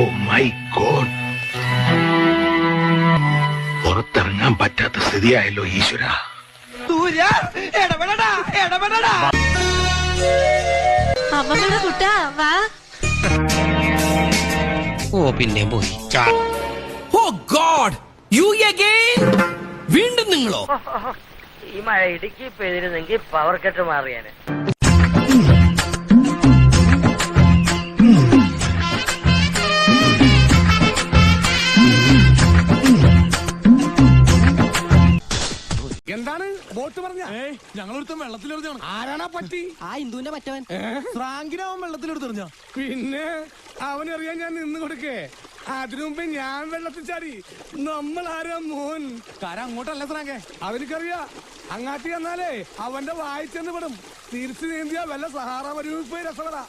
Oh my God, പുറത്തിറങ്ങാൻ പറ്റാത്ത സ്ഥിതിയായല്ലോ ഈശ്വര. അമ്മമ്മയുടെ കുട്ടാ വാ. ഓ പിന്നെ പോയി. ഓ ഗോഡ്, യു അഗൈൻ? വീണ്ടും നിങ്ങളോ? ഈ മഴ ഇടുക്കി പെയ്തിരുന്നെങ്കിൽ പവർ കട്ട് മാറിയാന്. എന്താണ് ബോട്ട് പറഞ്ഞ? ഞങ്ങളൊരുത്തം വെള്ളത്തിലെറിഞ്ഞാണ്. ആരാണാ പറ്റി? ആ ഇന്ദുവിന്റെ മറ്റവൻ ഫ്രാങ്കിനവൻ വെള്ളത്തിലെടുത്തെറിഞ്ഞ. പിന്നെ അവനറിയാൻ ഞാൻ നിന്ന് കൊടുക്കേ. അതിനു മുമ്പേ ഞാൻ വെള്ളത്തിൽ ചാടി. നമ്മൾ ആരാ മോൻ? കാരം അങ്ങോട്ടല്ല ഫ്രാങ്കേ, അവനക്കറിയാ. അങ്ങാട്ടി വന്നാലേ അവന്റെ വായിച്ചെന്ന് പെടും. തിരിച്ചു നീന്തിയാ വല്ല സഹാറ മരുഭൂമി പോയി രസപ്പെടാ.